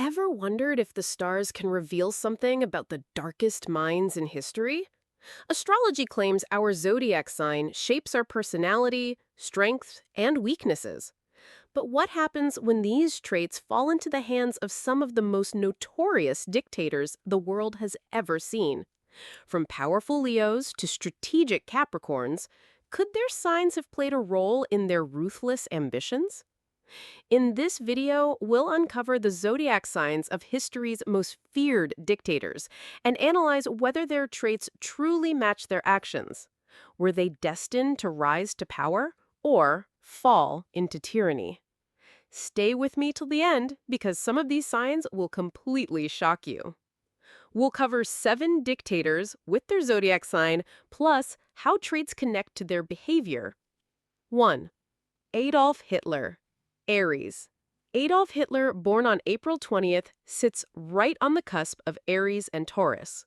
Ever wondered if the stars can reveal something about the darkest minds in history? Astrology claims our zodiac sign shapes our personality, strengths, and weaknesses. But what happens when these traits fall into the hands of some of the most notorious dictators the world has ever seen? From powerful Leos to strategic Capricorns, could their signs have played a role in their ruthless ambitions? In this video, we'll uncover the zodiac signs of history's most feared dictators and analyze whether their traits truly match their actions. Were they destined to rise to power or fall into tyranny? Stay with me till the end because some of these signs will completely shock you. We'll cover 7 dictators with their zodiac sign, plus how traits connect to their behavior. 1. Adolf Hitler, Aries. Adolf Hitler, born on April 20th, sits right on the cusp of Aries and Taurus.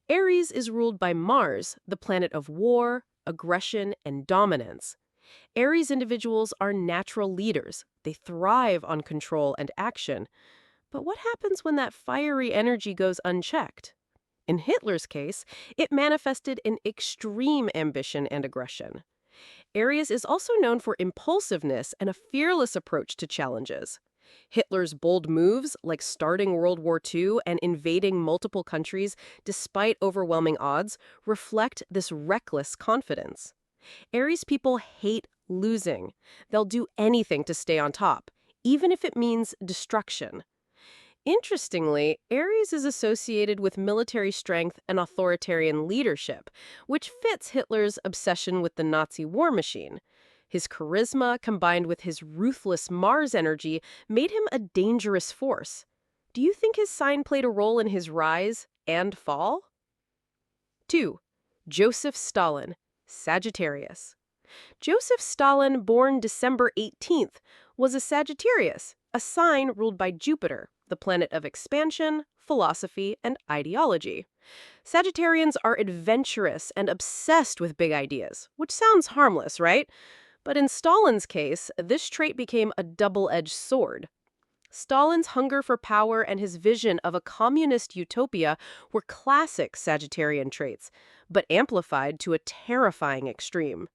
Aries is ruled by Mars, the planet of war, aggression, and dominance. Aries individuals are natural leaders. They thrive on control and action. But what happens when that fiery energy goes unchecked? In Hitler's case, it manifested in extreme ambition and aggression. Aries is also known for impulsiveness and a fearless approach to challenges. Hitler's bold moves, like starting World War II and invading multiple countries despite overwhelming odds, reflect this reckless confidence. Aries people hate losing. They'll do anything to stay on top, even if it means destruction. Interestingly, Aries is associated with military strength and authoritarian leadership, which fits Hitler's obsession with the Nazi war machine. His charisma, combined with his ruthless Mars energy, made him a dangerous force. Do you think his sign played a role in his rise and fall? 2. Joseph Stalin, Sagittarius. Joseph Stalin, born December 18th, was a Sagittarius, a sign ruled by Jupiter, the planet of expansion, philosophy, and ideology. Sagittarians are adventurous and obsessed with big ideas, which sounds harmless, right? But in Stalin's case, this trait became a double-edged sword. Stalin's hunger for power and his vision of a communist utopia were classic Sagittarian traits, but amplified to a terrifying extreme.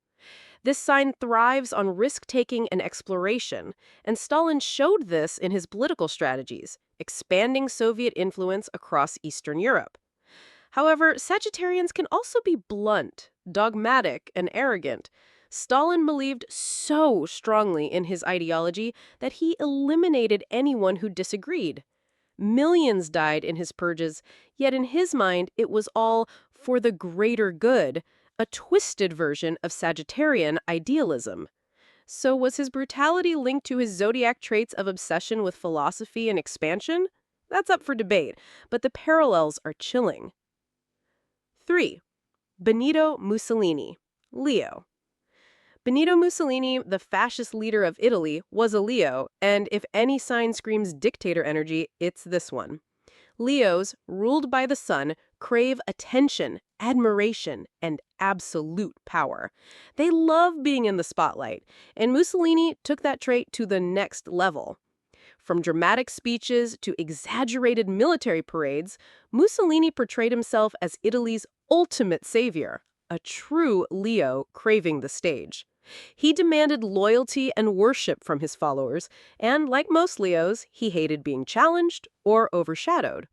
This sign thrives on risk-taking and exploration, and Stalin showed this in his political strategies, expanding Soviet influence across Eastern Europe. However, Sagittarians can also be blunt, dogmatic, and arrogant. Stalin believed so strongly in his ideology that he eliminated anyone who disagreed. Millions died in his purges, yet in his mind it was all for the greater good, a twisted version of Sagittarian idealism. So was his brutality linked to his zodiac traits of obsession with philosophy and expansion? That's up for debate, but the parallels are chilling. 3. Benito Mussolini, Leo. Benito Mussolini, the fascist leader of Italy, was a Leo, and if any sign screams dictator energy, it's this one. Leos, ruled by the sun, crave attention, admiration, and absolute power. They love being in the spotlight, and Mussolini took that trait to the next level. From dramatic speeches to exaggerated military parades, Mussolini portrayed himself as Italy's ultimate savior, a true Leo craving the stage. He demanded loyalty and worship from his followers, and like most Leos, he hated being challenged or overshadowed.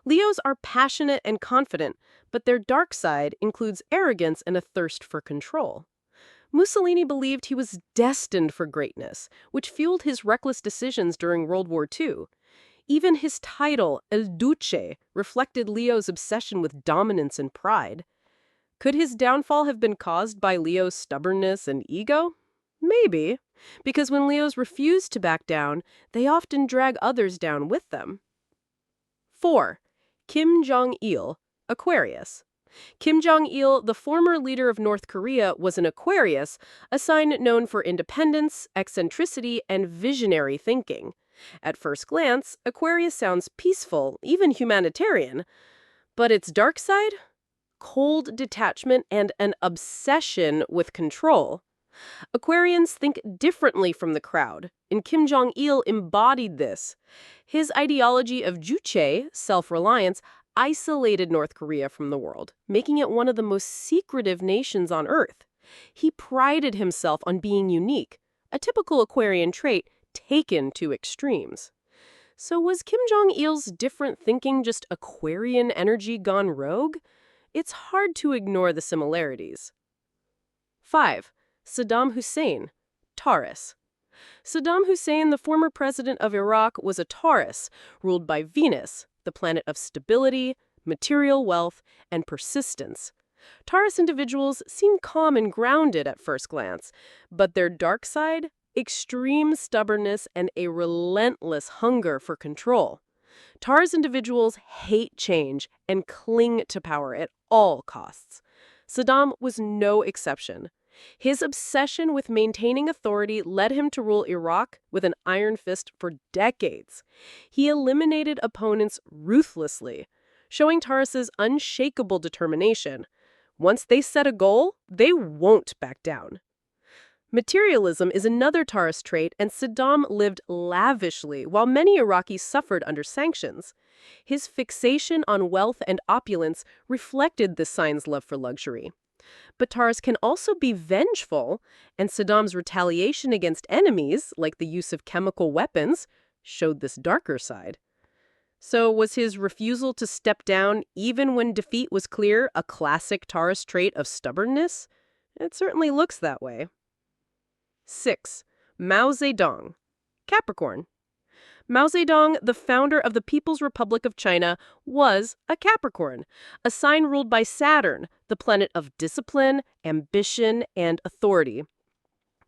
Leos are passionate and confident, but their dark side includes arrogance and a thirst for control. Mussolini believed he was destined for greatness, which fueled his reckless decisions during World War II. Even his title, El Duce, reflected Leo's obsession with dominance and pride. Could his downfall have been caused by Leo's stubbornness and ego? Maybe, because when Leos refuse to back down, they often drag others down with them. 4. Kim Jong-il, Aquarius. Kim Jong-il, the former leader of North Korea, was an Aquarius, a sign known for independence, eccentricity, and visionary thinking. At first glance, Aquarius sounds peaceful, even humanitarian. But its dark side? Cold detachment and an obsession with control. Aquarians think differently from the crowd, and Kim Jong-il embodied this. His ideology of Juche, self-reliance, isolated North Korea from the world, making it one of the most secretive nations on Earth. He prided himself on being unique, a typical Aquarian trait taken to extremes. So was Kim Jong-il's different thinking just Aquarian energy gone rogue? It's hard to ignore the similarities. 5. Saddam Hussein, Taurus. Saddam Hussein, the former president of Iraq, was a Taurus, ruled by Venus, the planet of stability, material wealth, and persistence. Taurus individuals seem calm and grounded at first glance, but their dark side? Extreme stubbornness and a relentless hunger for control. Taurus individuals hate change and cling to power at all costs. Saddam was no exception. His obsession with maintaining authority led him to rule Iraq with an iron fist for decades. He eliminated opponents ruthlessly, showing Taurus's unshakable determination. Once they set a goal, they won't back down. Materialism is another Taurus trait, and Saddam lived lavishly while many Iraqis suffered under sanctions. His fixation on wealth and opulence reflected this sign's love for luxury. But Taurus can also be vengeful, and Saddam's retaliation against enemies, like the use of chemical weapons, showed this darker side. So was his refusal to step down, even when defeat was clear, a classic Taurus trait of stubbornness? It certainly looks that way. 6. Mao Zedong, Capricorn. Mao Zedong, the founder of the People's Republic of China, was a Capricorn, a sign ruled by Saturn, the planet of discipline, ambition, and authority.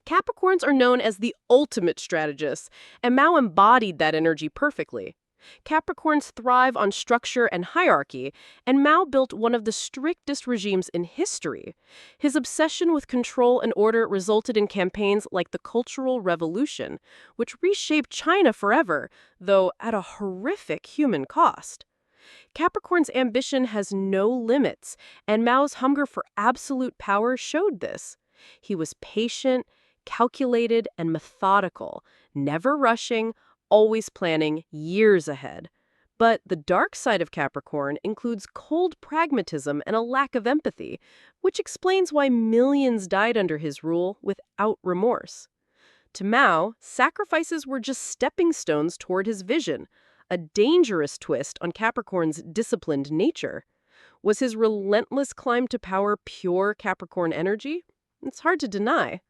Capricorns are known as the ultimate strategists, and Mao embodied that energy perfectly. Capricorns thrive on structure and hierarchy, and Mao built one of the strictest regimes in history. His obsession with control and order resulted in campaigns like the Cultural Revolution, which reshaped China forever, though at a horrific human cost. Capricorn's ambition has no limits, and Mao's hunger for absolute power showed this. He was patient, calculated, and methodical, never rushing, always planning years ahead. But the dark side of Capricorn includes cold pragmatism and a lack of empathy, which explains why millions died under his rule without remorse. To Mao, sacrifices were just stepping stones toward his vision, a dangerous twist on Capricorn's disciplined nature. Was his relentless climb to power pure Capricorn energy? It's hard to deny.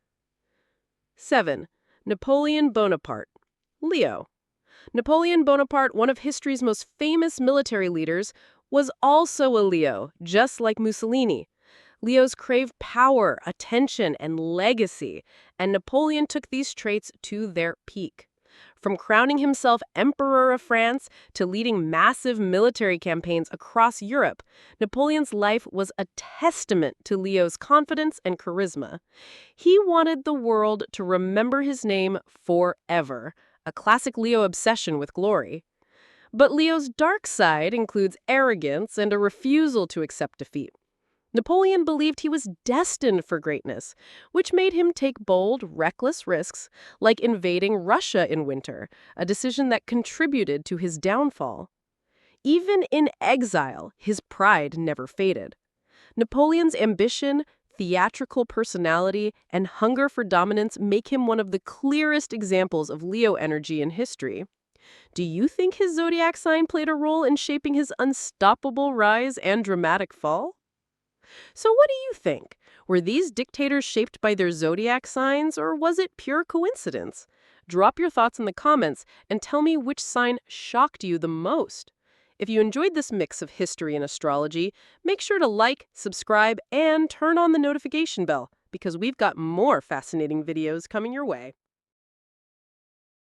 7. Napoleon Bonaparte, Leo. Napoleon Bonaparte, one of history's most famous military leaders, was also a Leo, just like Mussolini. Leos crave power, attention, and legacy, and Napoleon took these traits to their peak. From crowning himself Emperor of France to leading massive military campaigns across Europe, Napoleon's life was a testament to Leo's confidence and charisma. He wanted the world to remember his name forever, a classic Leo obsession with glory. But Leo's dark side includes arrogance and a refusal to accept defeat. Napoleon believed he was destined for greatness, which made him take bold, reckless risks, like invading Russia in winter, a decision that contributed to his downfall. Even in exile, his pride never faded. Napoleon's ambition, theatrical personality, and hunger for dominance make him one of the clearest examples of Leo energy in history. Do you think his zodiac sign played a role in shaping his unstoppable rise and dramatic fall? So what do you think? Were these dictators shaped by their zodiac signs, or was it pure coincidence? Drop your thoughts in the comments and tell me which sign shocked you the most. If you enjoyed this mix of history and astrology, make sure to like, subscribe, and turn on the notification bell, because we've got more fascinating videos coming your way.